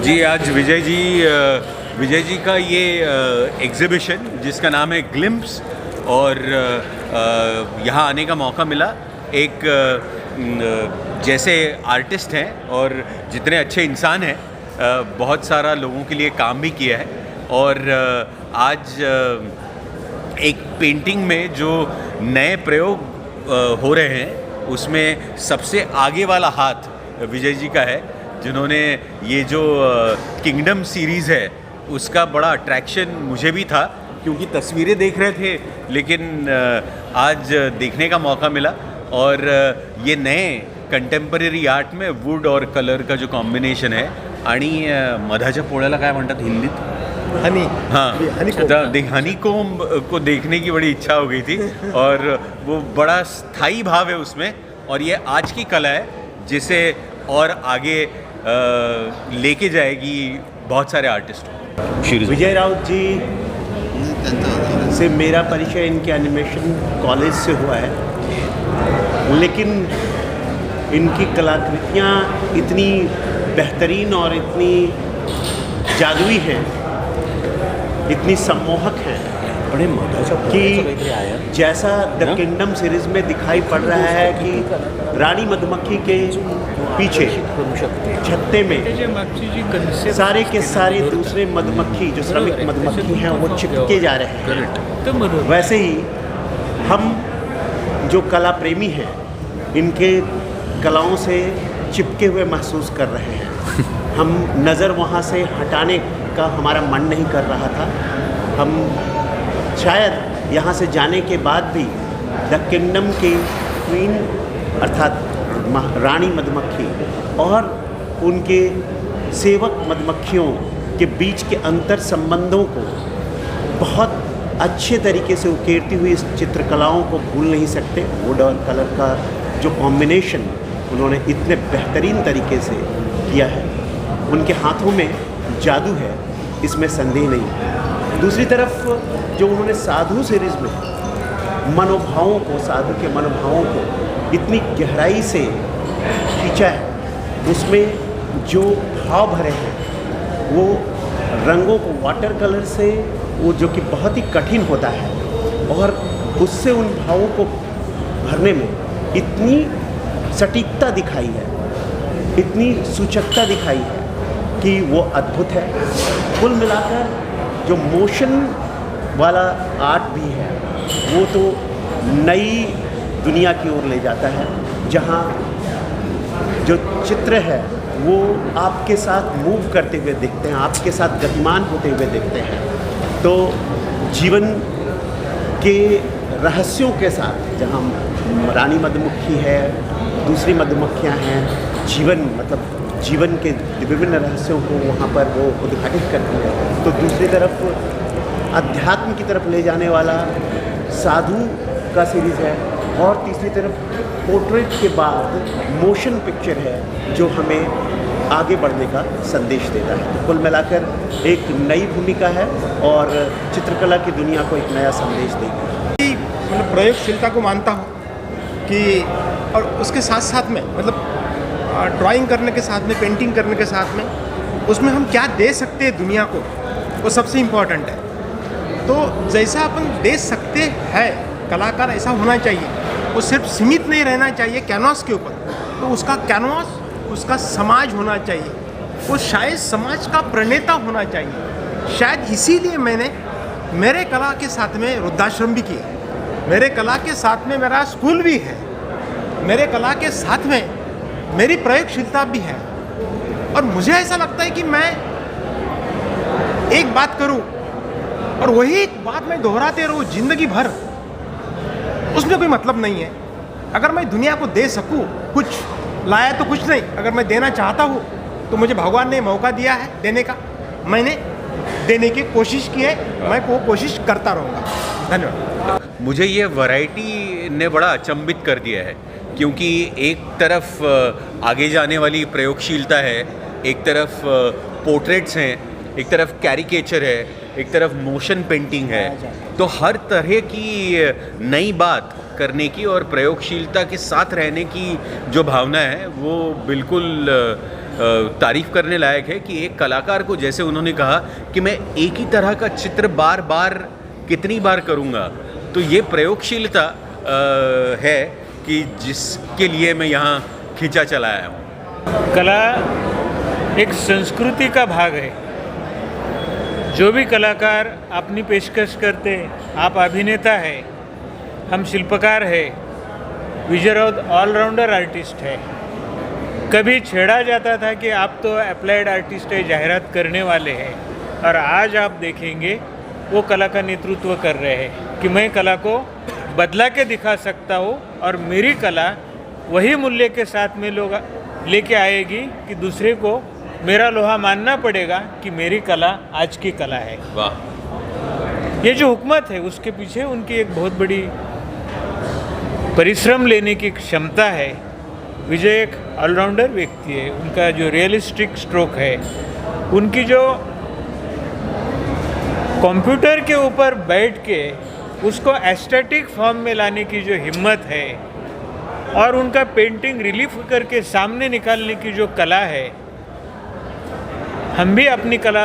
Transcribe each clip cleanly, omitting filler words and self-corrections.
जी आज विजय जी का ये एग्ज़िबिशन जिसका नाम है ग्लिम्प्स और यहाँ आने का मौका मिला। एक जैसे आर्टिस्ट हैं और जितने अच्छे इंसान हैं, बहुत सारा लोगों के लिए काम भी किया है और आज एक पेंटिंग में जो नए प्रयोग हो रहे हैं उसमें सबसे आगे वाला हाथ विजय जी का है, जिन्होंने ये जो किंगडम सीरीज़ है उसका बड़ा अट्रैक्शन मुझे भी था, क्योंकि तस्वीरें देख रहे थे लेकिन आज देखने का मौका मिला। और ये नए कंटेम्पररी आर्ट में वुड और कलर का जो कॉम्बिनेशन है आणि मधाच्या पोळ्याला काय म्हणतात हिंदीत, हनी, हाँ हनीकोम्ब को देखने की बड़ी इच्छा हो गई थी और वो बड़ा स्थायी भाव है उसमें, और ये आज की कला है जिसे और आगे लेके जाएगी बहुत सारे आर्टिस्ट। विजय राउत जी से मेरा परिचय इनके एनिमेशन कॉलेज से हुआ है, लेकिन इनकी कलाकृतियाँ इतनी बेहतरीन और इतनी जादुई हैं, इतनी सम्मोहक हैं कि जैसा द किंगडम सीरीज़ में दिखाई पड़ रहा है कि रानी मधुमक्खी के पीछे छत्ते में सारे के सारे दूसरे मधुमक्खी जो श्रमिक मधुमक्खी हैं वो चिपके जा रहे हैं, वैसे ही हम जो कला प्रेमी हैं इनके कलाओं से चिपके हुए महसूस कर रहे हैं। हम नज़र वहाँ से हटाने का हमारा मन नहीं कर रहा था। हम शायद यहाँ से जाने के बाद भी द किंगडम की क्वीन अर्थात रानी मधुमक्खी और उनके सेवक मधुमक्खियों के बीच के अंतर संबंधों को बहुत अच्छे तरीके से उकेरती हुई इस चित्रकलाओं को भूल नहीं सकते। वुड और कलर का जो कॉम्बिनेशन उन्होंने इतने बेहतरीन तरीके से किया है, उनके हाथों में जादू है, इसमें संदेह नहीं। दूसरी तरफ जो उन्होंने साधु सीरीज़ में मनोभावों को, साधु के मनोभावों को इतनी गहराई से खींचा है, उसमें जो भाव भरे हैं वो रंगों को वाटर कलर से, वो जो कि बहुत ही कठिन होता है, और उससे उन भावों को भरने में इतनी सटीकता दिखाई है, इतनी सूचकता दिखाई है कि वो अद्भुत है। कुल मिलाकर जो मोशन वाला आर्ट भी है वो तो नई दुनिया की ओर ले जाता है, जहाँ जो चित्र है वो आपके साथ मूव करते हुए दिखते हैं, आपके साथ गतिमान होते हुए दिखते हैं। तो जीवन के रहस्यों के साथ, जहाँ रानी मधुमक्खी है, दूसरी मधुमक्खियाँ हैं, जीवन के विभिन्न रहस्यों को वहाँ पर वो उद्घाटित करती है। तो दूसरी तरफ अध्यात्म की तरफ ले जाने वाला साधु का सीरीज़ है, और तीसरी तरफ पोर्ट्रेट के बाद मोशन पिक्चर है जो हमें आगे बढ़ने का संदेश देता है। तो कुल मिलाकर एक नई भूमिका है और चित्रकला की दुनिया को एक नया संदेश देगी। मतलब प्रयोगशीलता को मानता हूँ कि, और उसके साथ साथ में मतलब ड्राइंग करने के साथ में, पेंटिंग करने के साथ में, उसमें हम क्या दे सकते हैं दुनिया को, वो सबसे इम्पोर्टेंट है। तो जैसा अपन दे सकते हैं, कलाकार ऐसा होना चाहिए, वो सिर्फ सीमित नहीं रहना चाहिए कैनवास के ऊपर, तो उसका कैनवास उसका समाज होना चाहिए, वो शायद समाज का प्रणेता होना चाहिए। शायद इसीलिए मैंने मेरे कला के साथ में वृद्धाश्रम भी किया, मेरे कला के साथ में मेरा स्कूल भी है, मेरे कला के साथ में मेरी प्रयोगशीलता भी है। और मुझे ऐसा लगता है कि मैं एक बात करूं और वही एक बात मैं दोहराते रहूं जिंदगी भर, उसमें कोई मतलब नहीं है। अगर मैं दुनिया को दे सकूं, कुछ लाया तो कुछ नहीं, अगर मैं देना चाहता हूं तो मुझे भगवान ने मौका दिया है देने का, मैंने देने की कोशिश की है, मैं वो कोशिश करता रहूँगा। धन्यवाद। मुझे ये वैरायटी ने बड़ा अचंभित कर दिया है, क्योंकि एक तरफ आगे जाने वाली प्रयोगशीलता है, एक तरफ पोर्ट्रेट्स हैं, एक तरफ कैरिकेचर है, एक तरफ मोशन पेंटिंग है। तो हर तरह की नई बात करने की और प्रयोगशीलता के साथ रहने की जो भावना है वो बिल्कुल तारीफ़ करने लायक है कि एक कलाकार को, जैसे उन्होंने कहा कि मैं एक ही तरह का चित्र बार बार कितनी बार करूँगा, तो ये प्रयोगशीलता है कि जिसके लिए मैं यहाँ खींचा चला आया हूँ। कला एक संस्कृति का भाग है। जो भी कलाकार अपनी पेशकश करते हैं, आप अभिनेता है, हम शिल्पकार है, विजय राउत ऑलराउंडर आर्टिस्ट है। कभी छेड़ा जाता था कि आप तो अप्लाइड आर्टिस्ट है, जाहिरात करने वाले हैं, और आज आप देखेंगे वो कला का नेतृत्व कर रहे हैं कि मैं कला को बदला के दिखा सकता हूँ और मेरी कला वही मूल्य के साथ में लोग लेके आएगी कि दूसरे को मेरा लोहा मानना पड़ेगा कि मेरी कला आज की कला है। वाह। ये जो हुकूमत है उसके पीछे उनकी एक बहुत बड़ी परिश्रम लेने की क्षमता है। विजय एक ऑलराउंडर व्यक्ति है, उनका जो रियलिस्टिक स्ट्रोक है, उनकी जो कंप्यूटर के ऊपर बैठ के उसको एस्थेटिक फॉर्म में लाने की जो हिम्मत है, और उनका पेंटिंग रिलीफ करके सामने निकालने की जो कला है, हम भी अपनी कला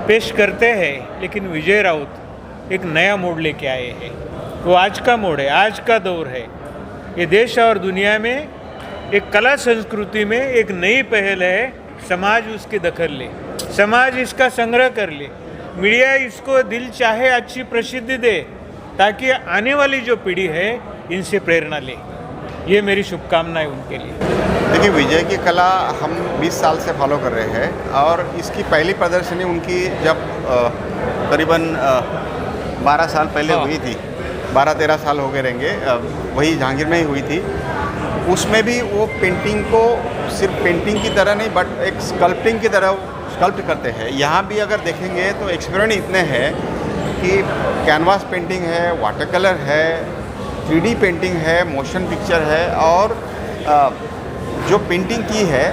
पेश करते हैं, लेकिन विजय राउत एक नया मोड़ लेके आए हैं। वो आज का मोड़ है, आज का दौर है। ये देश और दुनिया में एक कला संस्कृति में एक नई पहल है। समाज उसकी दखल ले, समाज इसका संग्रह कर ले, मीडिया इसको दिल चाहे अच्छी प्रसिद्धि दे, ताकि आने वाली जो पीढ़ी है इनसे प्रेरणा ले। ये मेरी शुभकामनाएं उनके लिए। देखिए, विजय की कला हम 20 साल से फॉलो कर रहे हैं, और इसकी पहली प्रदर्शनी उनकी जब करीबन 12 साल पहले हुई थी, 12-13 साल हो गए रहेंगे, वही जहांगीर में ही हुई थी। उसमें भी वो पेंटिंग को सिर्फ पेंटिंग की तरह नहीं, बट एक स्कल्पटिंग की तरह स्कल्प्ट करते हैं। यहाँ भी अगर देखेंगे तो एक्सपेरिमेंट इतने हैं कि कैनवास पेंटिंग है, वाटर कलर है, 3D पेंटिंग है, मोशन पिक्चर है, और जो पेंटिंग की है,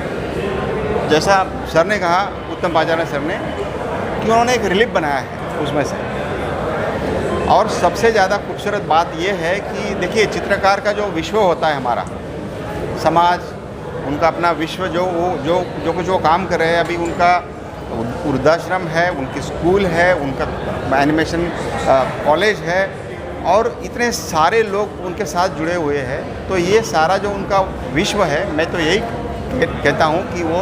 जैसा सर ने कहा, उत्तम बाजारा सर ने, कि उन्होंने एक रिलीफ बनाया है उसमें से। और सबसे ज़्यादा खूबसूरत बात यह है कि देखिए, चित्रकार का जो विश्व होता है, हमारा समाज, उनका अपना विश्व, जो कुछ वो काम कर रहे हैं, अभी उनका वृद्धाश्रम है, उनकी स्कूल है, उनका एनिमेशन कॉलेज है, और इतने सारे लोग उनके साथ जुड़े हुए हैं। तो ये सारा जो उनका विश्व है, मैं तो यही कहता हूँ कि वो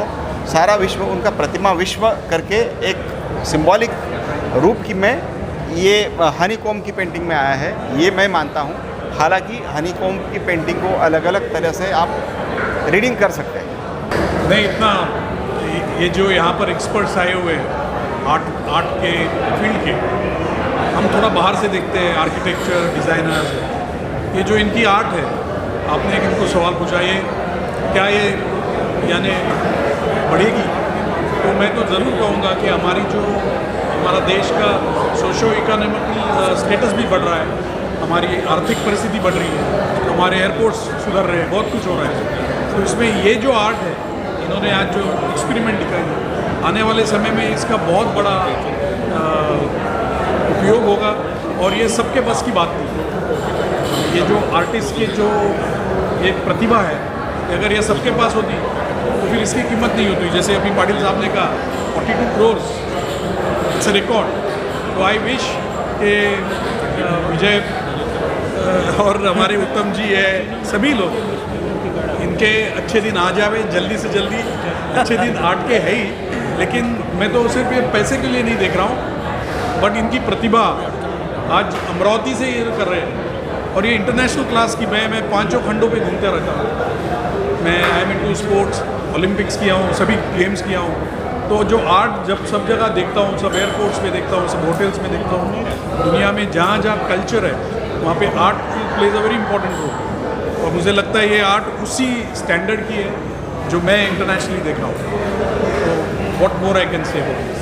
सारा विश्व उनका प्रतिमा विश्व करके एक सिंबॉलिक रूप की में ये हनीकॉम्ब की पेंटिंग में आया है, ये मैं मानता हूँ। हालांकि हनीकॉम्ब की पेंटिंग को अलग अलग तरह से आप रीडिंग कर सकते हैं। नहीं, इतना ये जो यहाँ पर एक्सपर्ट्स आए हुए हैं आर्ट के फील्ड के, हम थोड़ा बाहर से देखते हैं, आर्किटेक्चर, डिज़ाइनर, ये जो इनकी आर्ट है, आपने एक इनको सवाल पूछा, ये क्या ये यानी बढ़ेगी? तो मैं तो ज़रूर कहूँगा कि हमारा देश का सोशो इकोनॉमिकल स्टेटस भी बढ़ रहा है, हमारी आर्थिक परिस्थिति बढ़ रही है, हमारे एयरपोर्ट्स सुधर रहे हैं, बहुत कुछ हो रहा है। तो इसमें ये जो आर्ट है, इन्होंने आज जो एक्सपेरिमेंट दिखाई है, आने वाले समय में इसका बहुत बड़ा उपयोग होगा, और ये सबके बस की बात नहीं। ये जो आर्टिस्ट की जो ये प्रतिभा है, अगर ये सबके पास होती तो फिर इसकी कीमत नहीं होती। जैसे अभी पाटिल साहब ने कहा 42 करोड़, इट्स अ रिकॉर्ड। तो आई विश कि विजय और हमारे उत्तम जी है, सभी लोग, इनके अच्छे दिन आ जावे जल्दी से जल्दी। अच्छे दिन आर्ट के है ही, लेकिन मैं तो सिर्फ ये पैसे के लिए नहीं देख रहा हूँ, बट इनकी प्रतिभा आज अमरावती से ये कर रहे हैं, और ये इंटरनेशनल क्लास की। मैं 5 खंडों पे घूमते रहता हूँ। मैं I am into sports, Olympics किया हूँ, सभी गेम्स किया हूँ। तो जो आर्ट जब सब जगह देखता हूँ, सब एयरपोर्ट्स पे देखता हूँ, सब होटल्स में देखता हूँ, दुनिया में जहाँ जहाँ कल्चर है वहाँ पे art plays a very important role. और मुझे लगता है ये आर्ट उसी स्टैंडर्ड की है जो मैं इंटरनेशनली देख रहा हूँ। तो what more I can say.